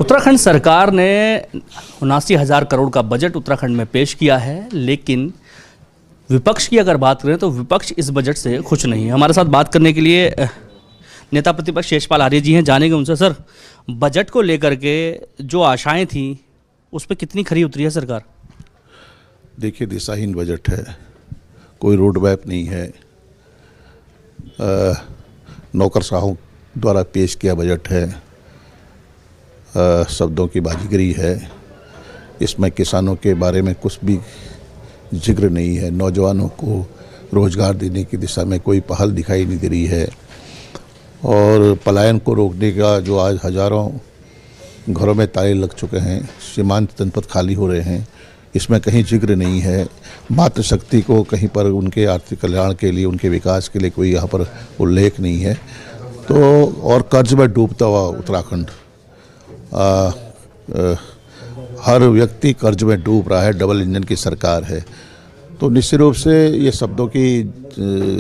उत्तराखंड सरकार ने 79,000 करोड़ का बजट उत्तराखंड में पेश किया है, लेकिन विपक्ष की अगर बात करें तो विपक्ष इस बजट से खुश नहीं है। हमारे साथ बात करने के लिए नेता प्रतिपक्ष शेषपाल आर्य जी हैं, जानेंगे उनसे। सर, बजट को लेकर के जो आशाएं थी उस पर कितनी खरी उतरी है सरकार? देखिए, दिशाहीन बजट है, कोई रोड मैप नहीं है, नौकरशाहों द्वारा पेश किया बजट है, शब्दों की बाजीगरी है। इसमें किसानों के बारे में कुछ भी जिक्र नहीं है, नौजवानों को रोजगार देने की दिशा में कोई पहल दिखाई नहीं दे रही है, और पलायन को रोकने का जो आज हजारों घरों में ताले लग चुके हैं, सीमांत जनपद खाली हो रहे हैं, इसमें कहीं जिक्र नहीं है। मातृशक्ति को कहीं पर उनके आर्थिक कल्याण के लिए, उनके विकास के लिए कोई यहाँ पर उल्लेख नहीं है। तो और कर्ज में डूबता हुआ उत्तराखंड, हर व्यक्ति कर्ज में डूब रहा है, डबल इंजन की सरकार है। तो निश्चित रूप से ये शब्दों की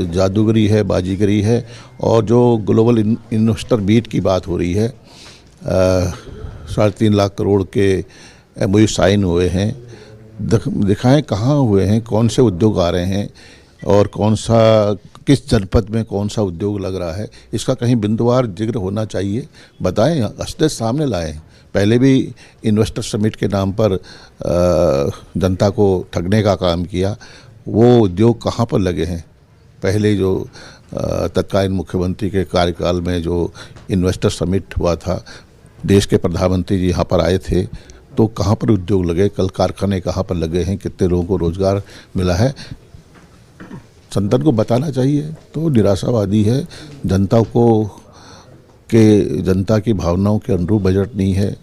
जादूगरी है, बाजीगरी है। और जो ग्लोबल इन्वेस्टर मीट की बात हो रही है, 3.5 लाख करोड़ के MOU साइन हुए हैं, दिखाएं कहाँ हुए हैं, कौन से उद्योग आ रहे हैं, और किस जनपद में कौन सा उद्योग लग रहा है, इसका कहीं बिंदुवार जिक्र होना चाहिए। बताएं, असलियत सामने लाएं। पहले भी इन्वेस्टर समिट के नाम पर जनता को ठगने का काम किया, वो उद्योग कहाँ पर लगे हैं? पहले जो तत्कालीन मुख्यमंत्री के कार्यकाल में जो इन्वेस्टर समिट हुआ था, देश के प्रधानमंत्री जी यहाँ पर आए थे, तो कहाँ पर उद्योग लगे, कल कारखाने कहाँ पर लगे हैं, कितने लोगों को रोजगार मिला है, संसद को बताना चाहिए। तो निराशावादी है, जनता की भावनाओं के अनुरूप बजट नहीं है।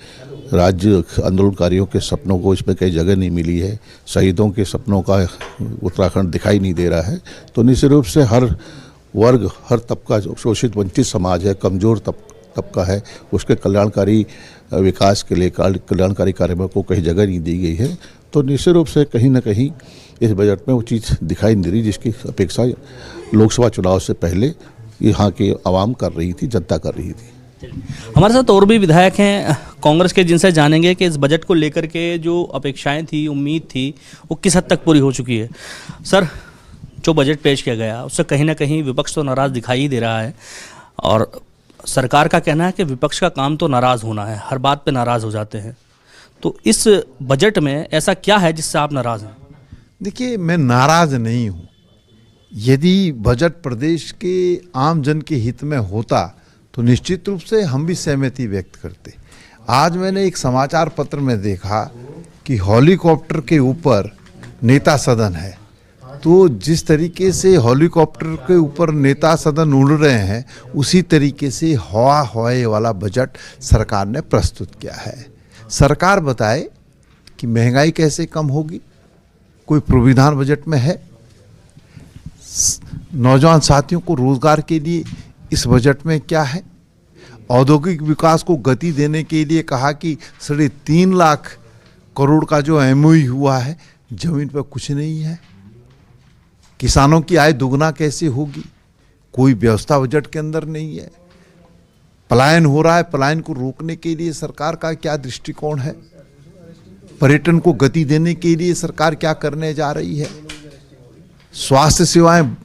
राज्य आंदोलनकारियों के सपनों को इसमें कई जगह नहीं मिली है, शहीदों के सपनों का उत्तराखंड दिखाई नहीं दे रहा है। तो निश्चित रूप से हर वर्ग, हर तबका, शोषित वंचित समाज है, कमज़ोर तबका है, उसके कल्याणकारी विकास के लिए, कल्याणकारी कार्यों को कहीं जगह नहीं दी गई है। तो निश्चित रूप से कहीं ना कहीं इस बजट में वो चीज़ दिखाई नहीं दे रही जिसकी अपेक्षा लोकसभा चुनाव से पहले यहाँ की आवाम कर रही थी, जनता कर रही थी। हमारे साथ और भी विधायक हैं कांग्रेस के, जिनसे जानेंगे कि इस बजट को लेकर के जो अपेक्षाएं थी, उम्मीद थी, वो किस हद तक पूरी हो चुकी है। सर, जो बजट पेश किया गया उससे कहीं ना कहीं विपक्ष तो नाराज़ दिखाई ही दे रहा है, और सरकार का कहना है कि विपक्ष का काम तो नाराज़ होना है, हर बात पे नाराज़ हो जाते हैं। तो इस बजट में ऐसा क्या है जिससे आप नाराज़ हैं? देखिए, मैं नाराज़ नहीं हूँ। यदि बजट प्रदेश के आम जन के हित में होता तो निश्चित रूप से हम भी सहमति व्यक्त करते। आज मैंने एक समाचार पत्र में देखा कि हेलीकॉप्टर के ऊपर नेता सदन है। तो जिस तरीके से हेलीकॉप्टर के ऊपर नेता सदन उड़ रहे हैं, उसी तरीके से हवाई वाला बजट सरकार ने प्रस्तुत किया है। सरकार बताए कि महंगाई कैसे कम होगी, कोई प्रावधान बजट में है? नौजवान साथियों को रोजगार के लिए इस बजट में क्या है? औद्योगिक विकास को गति देने के लिए कहा कि 3.5 लाख करोड़ का जो MOU हुआ है, जमीन पर कुछ नहीं है। किसानों की आय दुगना कैसे होगी, कोई व्यवस्था बजट के अंदर नहीं है। पलायन हो रहा है, पलायन को रोकने के लिए सरकार का क्या दृष्टिकोण है? पर्यटन को गति देने के लिए सरकार क्या करने जा रही है? स्वास्थ्य सेवाएं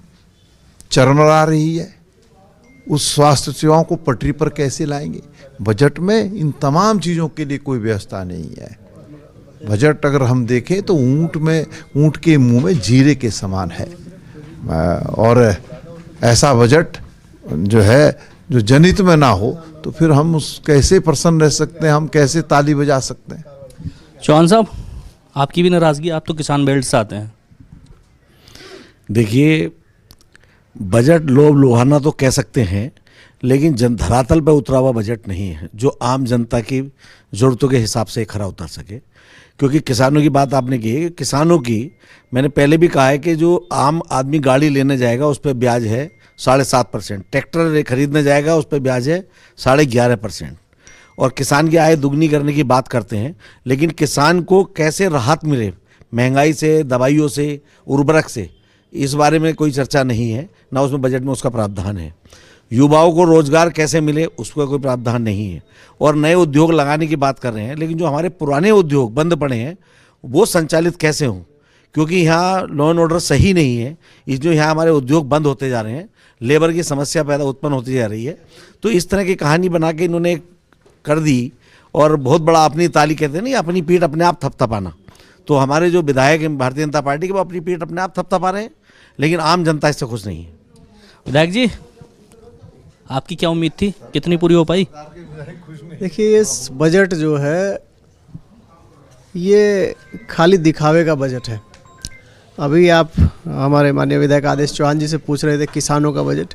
चरमरा रही है, उस स्वास्थ्य सेवाओं को पटरी पर कैसे लाएंगे? बजट में इन तमाम चीज़ों के लिए कोई व्यवस्था नहीं है। बजट अगर हम देखें तो ऊंट के मुंह में जीरे के समान है। और ऐसा बजट जो है, जो जनहित में ना हो, तो फिर हम कैसे प्रसन्न रह सकते हैं, हम कैसे ताली बजा सकते हैं? चौहान साहब, आपकी भी नाराज़गी, आप तो किसान बेल्ट से आते हैं। देखिए, बजट लोभ लुभाना तो कह सकते हैं, लेकिन धरातल पर उतरा हुआ बजट नहीं है जो आम जनता की ज़रूरतों के हिसाब से खरा उतर सके। क्योंकि किसानों की बात आपने की है, किसानों की मैंने पहले भी कहा है कि जो आम आदमी गाड़ी लेने जाएगा उस पर ब्याज है 7.5%, ट्रैक्टर खरीदने जाएगा उस पर ब्याज है 11.5%, और किसान की आय दुगनी करने की बात करते हैं। लेकिन किसान को कैसे राहत मिले महंगाई से, दवाइयों से, उर्वरक से, इस बारे में कोई चर्चा नहीं है, ना उसमें बजट में उसका प्रावधान है। युवाओं को रोजगार कैसे मिले उसका कोई प्रावधान नहीं है, और नए उद्योग लगाने की बात कर रहे हैं, लेकिन जो हमारे पुराने उद्योग बंद पड़े हैं वो संचालित कैसे हों, क्योंकि यहाँ लॉ एंड ऑर्डर सही नहीं है। इस जो यहाँ हमारे उद्योग बंद होते जा रहे हैं, लेबर की समस्या पैदा उत्पन्न होती जा रही है, तो इस तरह की कहानी बना के इन्होंने कर दी, और बहुत बड़ा अपनी ताली कहते हैं नहीं, अपनी पीठ अपने आप थपथपाना। तो हमारे जो विधायक हैं भारतीय जनता पार्टी के, वो अपनी पीठ अपने आप थपथपा रहे हैं, लेकिन आम जनता इससे खुश नहीं है। विधायक जी, आपकी क्या उम्मीद थी, कितनी पूरी हो पाई? देखिए, इस बजट जो है ये खाली दिखावे का बजट है। अभी आप हमारे माननीय विधायक आदेश चौहान जी से पूछ रहे थे किसानों का बजट,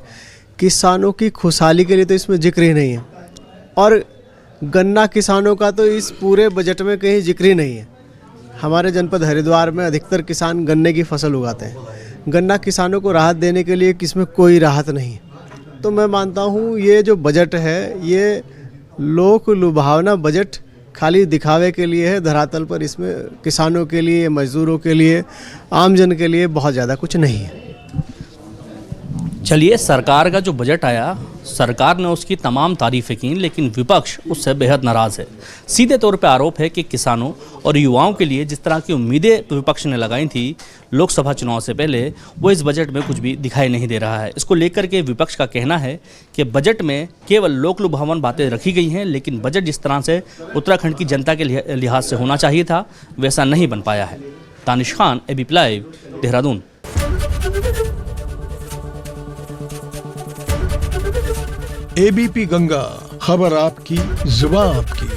किसानों की खुशहाली के लिए तो इसमें जिक्र ही नहीं है, और गन्ना किसानों का तो इस पूरे बजट में कहीं जिक्र ही नहीं है। हमारे जनपद हरिद्वार में अधिकतर किसान गन्ने की फसल उगाते हैं, गन्ना किसानों को राहत देने के लिए किसमें कोई राहत नहीं है। तो मैं मानता हूँ ये जो बजट है ये लोक लुभावना बजट खाली दिखावे के लिए है। धरातल पर इसमें किसानों के लिए, मजदूरों के लिए, आमजन के लिए बहुत ज़्यादा कुछ नहीं है। चलिए, सरकार का जो बजट आया, सरकार ने उसकी तमाम तारीफें की, लेकिन विपक्ष उससे बेहद नाराज़ है। सीधे तौर पे आरोप है कि किसानों और युवाओं के लिए जिस तरह की उम्मीदें विपक्ष ने लगाई थी लोकसभा चुनाव से पहले, वो इस बजट में कुछ भी दिखाई नहीं दे रहा है। इसको लेकर के विपक्ष का कहना है कि बजट में केवल लोक लुभावन बातें रखी गई हैं, लेकिन बजट जिस तरह से उत्तराखंड की जनता के लिहाज से होना चाहिए था वैसा नहीं बन पाया है। Tanish Khan, ABP live, Dehradun. ABP Ganga, खबर आपकी, जुबान आपकी।